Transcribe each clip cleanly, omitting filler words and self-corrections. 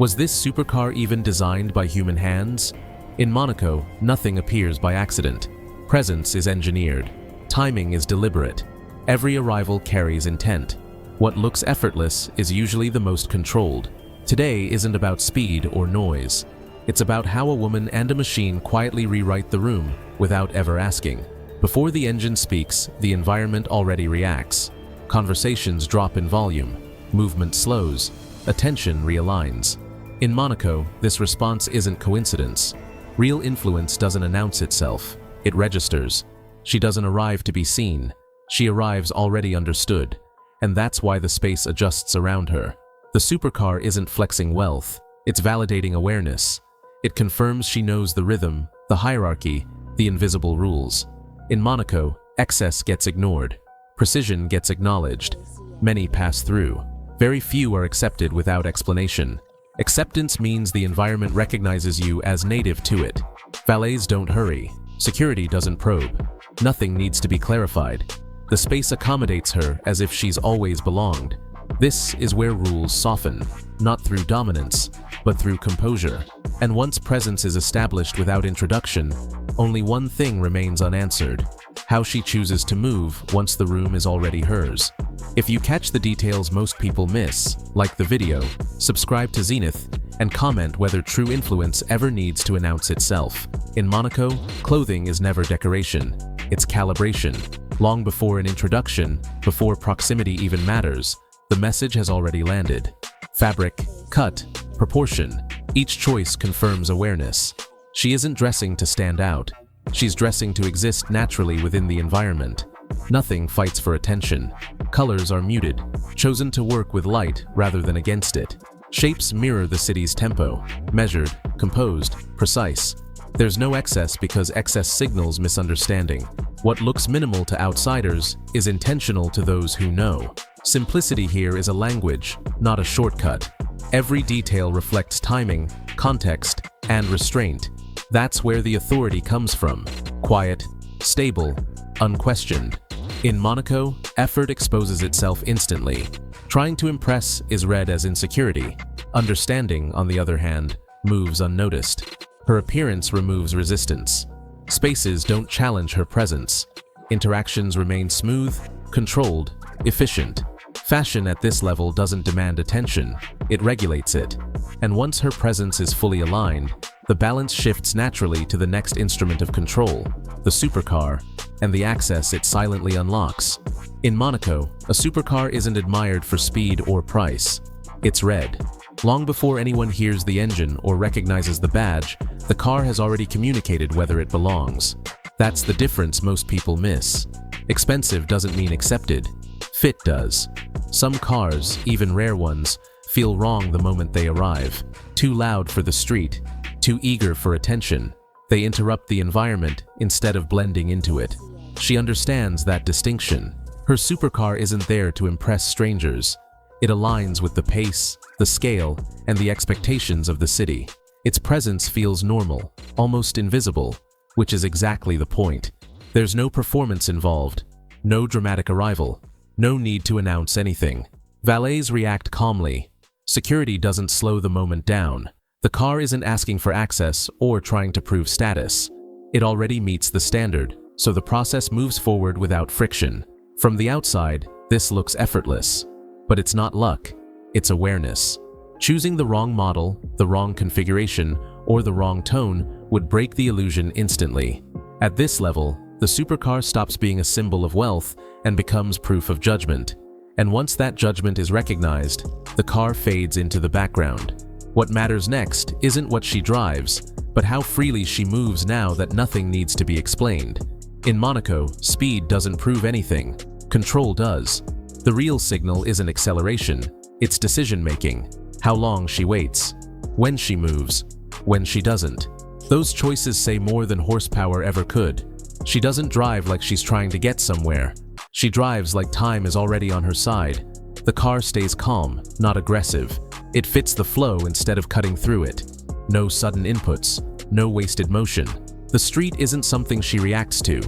Was this supercar even designed by human hands? In Monaco, nothing appears by accident. Presence is engineered. Timing is deliberate. Every arrival carries intent. What looks effortless is usually the most controlled. Today isn't about speed or noise. It's about how a woman and a machine quietly rewrite the room without ever asking. Before the engine speaks, the environment already reacts. Conversations drop in volume. Movement slows. Attention realigns. In Monaco, this response isn't coincidence. Real influence doesn't announce itself. It registers. She doesn't arrive to be seen. She arrives already understood. And that's why the space adjusts around her. The supercar isn't flexing wealth. It's validating awareness. It confirms she knows the rhythm, the hierarchy, the invisible rules. In Monaco, excess gets ignored. Precision gets acknowledged. Many pass through. Very few are accepted without explanation. Acceptance means the environment recognizes you as native to it. Valets don't hurry. Security doesn't probe. Nothing needs to be clarified. The space accommodates her as if she's always belonged. This is where rules soften, not through dominance, but through composure. And once presence is established without introduction, only one thing remains unanswered: how she chooses to move once the room is already hers. If you catch the details most people miss, like the video, subscribe to Zenith, and comment whether true influence ever needs to announce itself. In Monaco, clothing is never decoration. It's calibration. Long before an introduction, before proximity even matters, the message has already landed. Fabric, cut, proportion, each choice confirms awareness. She isn't dressing to stand out. She's dressing to exist naturally within the environment. Nothing fights for attention. Colors are muted, chosen to work with light rather than against it. Shapes mirror the city's tempo, measured, composed, precise. There's no excess because excess signals misunderstanding. What looks minimal to outsiders is intentional to those who know. Simplicity here is a language, not a shortcut. Every detail reflects timing, context, and restraint. That's where the authority comes from. Quiet, stable, unquestioned. In Monaco, effort exposes itself instantly. Trying to impress is read as insecurity. Understanding, on the other hand, moves unnoticed. Her appearance removes resistance. Spaces don't challenge her presence. Interactions remain smooth, controlled, efficient. Fashion at this level doesn't demand attention, it regulates it. And once her presence is fully aligned, the balance shifts naturally to the next instrument of control, the supercar, and the access it silently unlocks. In Monaco, a supercar isn't admired for speed or price. It's read. Long before anyone hears the engine or recognizes the badge, the car has already communicated whether it belongs. That's the difference most people miss. Expensive doesn't mean accepted. Fit does. Some cars, even rare ones, feel wrong the moment they arrive. Too loud for the street, too eager for attention. They interrupt the environment instead of blending into it. She understands that distinction. Her supercar isn't there to impress strangers. It aligns with the pace, the scale, and the expectations of the city. Its presence feels normal, almost invisible, which is exactly the point. There's no performance involved, no dramatic arrival, no need to announce anything. Valets react calmly. Security doesn't slow the moment down. The car isn't asking for access or trying to prove status. It already meets the standard, so the process moves forward without friction. From the outside, this looks effortless. But it's not luck, it's awareness. Choosing the wrong model, the wrong configuration, or the wrong tone would break the illusion instantly. At this level, the supercar stops being a symbol of wealth and becomes proof of judgment. And once that judgment is recognized, the car fades into the background. What matters next isn't what she drives, but how freely she moves now that nothing needs to be explained. In Monaco, speed doesn't prove anything. Control does. The real signal isn't acceleration, it's decision-making. How long she waits, when she moves, when she doesn't. Those choices say more than horsepower ever could. She doesn't drive like she's trying to get somewhere. She drives like time is already on her side. The car stays calm, not aggressive. It fits the flow instead of cutting through it. No sudden inputs, no wasted motion. The street isn't something she reacts to.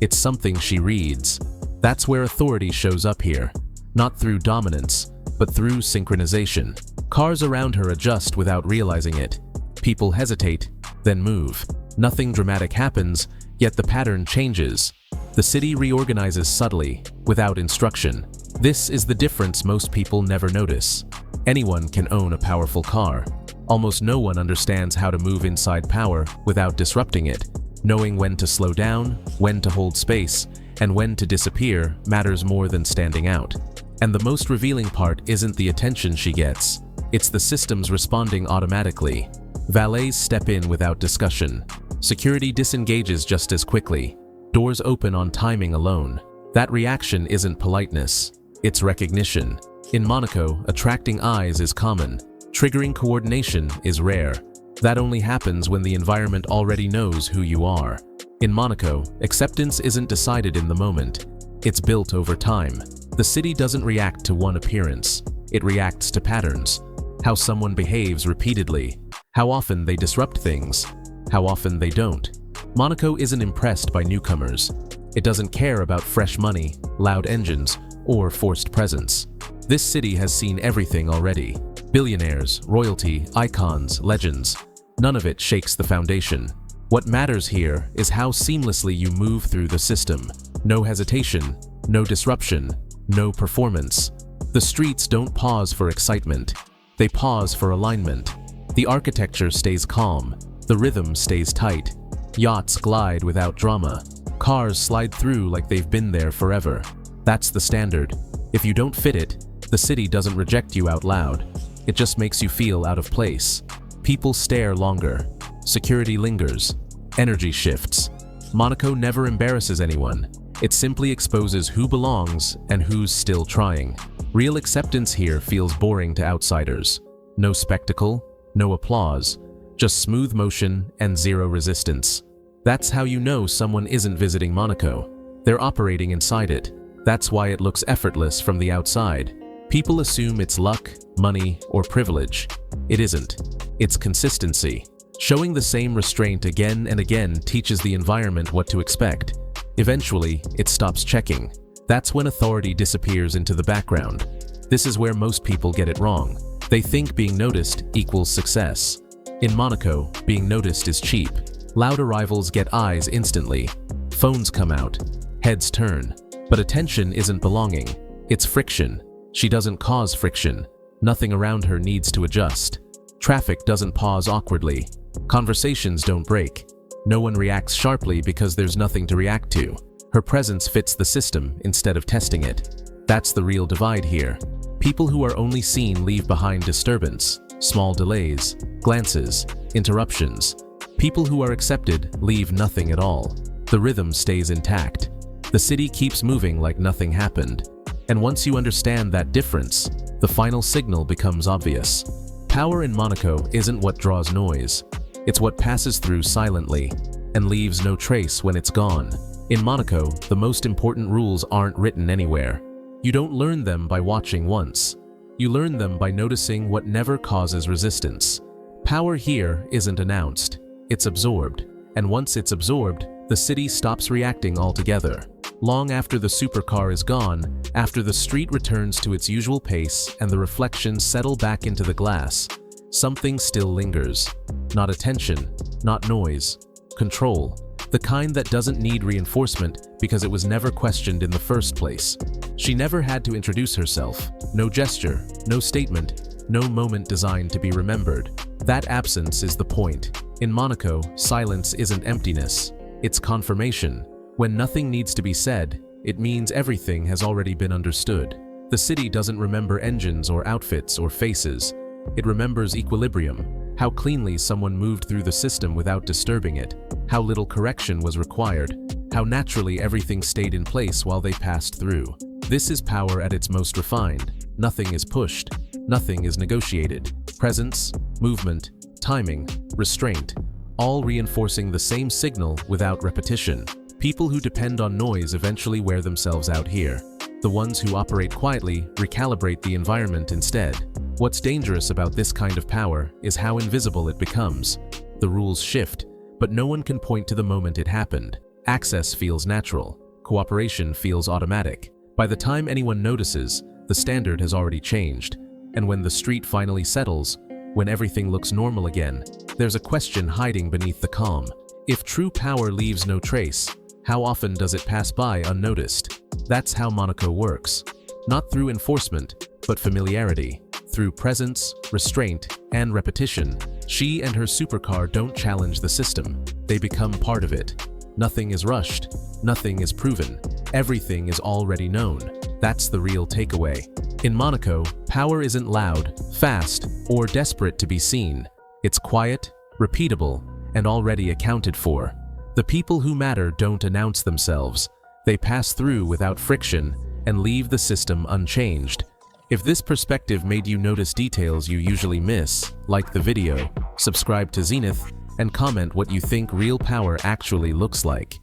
It's something she reads. That's where authority shows up here. Not through dominance, but through synchronization. Cars around her adjust without realizing it. People hesitate, then move. Nothing dramatic happens, yet the pattern changes. The city reorganizes subtly, without instruction. This is the difference most people never notice. Anyone can own a powerful car. Almost no one understands how to move inside power without disrupting it. Knowing when to slow down, when to hold space, and when to disappear matters more than standing out. And the most revealing part isn't the attention she gets. It's the systems responding automatically. Valets step in without discussion. Security disengages just as quickly. Doors open on timing alone. That reaction isn't politeness. It's recognition. In Monaco, attracting eyes is common. Triggering coordination is rare. That only happens when the environment already knows who you are. In Monaco, acceptance isn't decided in the moment. It's built over time. The city doesn't react to one appearance. It reacts to patterns. How someone behaves repeatedly. How often they disrupt things. How often they don't. Monaco isn't impressed by newcomers. It doesn't care about fresh money, loud engines, or forced presence. This city has seen everything already. Billionaires, royalty, icons, legends. None of it shakes the foundation. What matters here is how seamlessly you move through the system. No hesitation, no disruption, no performance. The streets don't pause for excitement. They pause for alignment. The architecture stays calm. The rhythm stays tight. Yachts glide without drama. Cars slide through like they've been there forever. That's the standard. If you don't fit it, the city doesn't reject you out loud. It just makes you feel out of place. People stare longer. Security lingers. Energy shifts. Monaco never embarrasses anyone. It simply exposes who belongs and who's still trying. Real acceptance here feels boring to outsiders. No spectacle, no applause, just smooth motion and zero resistance. That's how you know someone isn't visiting Monaco. They're operating inside it. That's why it looks effortless from the outside. People assume it's luck, money, or privilege. It isn't. It's consistency. Showing the same restraint again and again teaches the environment what to expect. Eventually, it stops checking. That's when authority disappears into the background. This is where most people get it wrong. They think being noticed equals success. In Monaco, being noticed is cheap. Loud arrivals get eyes instantly. Phones come out. Heads turn. But attention isn't belonging. It's friction. She doesn't cause friction. Nothing around her needs to adjust. Traffic doesn't pause awkwardly. Conversations don't break. No one reacts sharply because there's nothing to react to. Her presence fits the system instead of testing it. That's the real divide here. People who are only seen leave behind disturbance, small delays, glances, interruptions. People who are accepted leave nothing at all. The rhythm stays intact. The city keeps moving like nothing happened. And once you understand that difference, the final signal becomes obvious. Power in Monaco isn't what draws noise. It's what passes through silently and leaves no trace when it's gone. In Monaco, the most important rules aren't written anywhere. You don't learn them by watching once. You learn them by noticing what never causes resistance. Power here isn't announced. It's absorbed. And once it's absorbed, the city stops reacting altogether. Long after the supercar is gone, after the street returns to its usual pace and the reflections settle back into the glass, something still lingers. Not attention, not noise, control. The kind that doesn't need reinforcement because it was never questioned in the first place. She never had to introduce herself. No gesture, no statement, no moment designed to be remembered. That absence is the point. In Monaco, silence isn't emptiness. It's confirmation. When nothing needs to be said, it means everything has already been understood. The city doesn't remember engines or outfits or faces. It remembers equilibrium, how cleanly someone moved through the system without disturbing it, how little correction was required, how naturally everything stayed in place while they passed through. This is power at its most refined. Nothing is pushed. Nothing is negotiated. Presence, movement, timing, restraint, all reinforcing the same signal without repetition. People who depend on noise eventually wear themselves out here. The ones who operate quietly recalibrate the environment instead. What's dangerous about this kind of power is how invisible it becomes. The rules shift, but no one can point to the moment it happened. Access feels natural. Cooperation feels automatic. By the time anyone notices, the standard has already changed. And when the street finally settles, when everything looks normal again, there's a question hiding beneath the calm. If true power leaves no trace, how often does it pass by unnoticed? That's how Monaco works. Not through enforcement, but familiarity. Through presence, restraint, and repetition, she and her supercar don't challenge the system. They become part of it. Nothing is rushed. Nothing is proven. Everything is already known. That's the real takeaway. In Monaco, power isn't loud, fast, or desperate to be seen. It's quiet, repeatable, and already accounted for. The people who matter don't announce themselves. They pass through without friction and leave the system unchanged. If this perspective made you notice details you usually miss, like the video, subscribe to Zenith, and comment what you think real power actually looks like.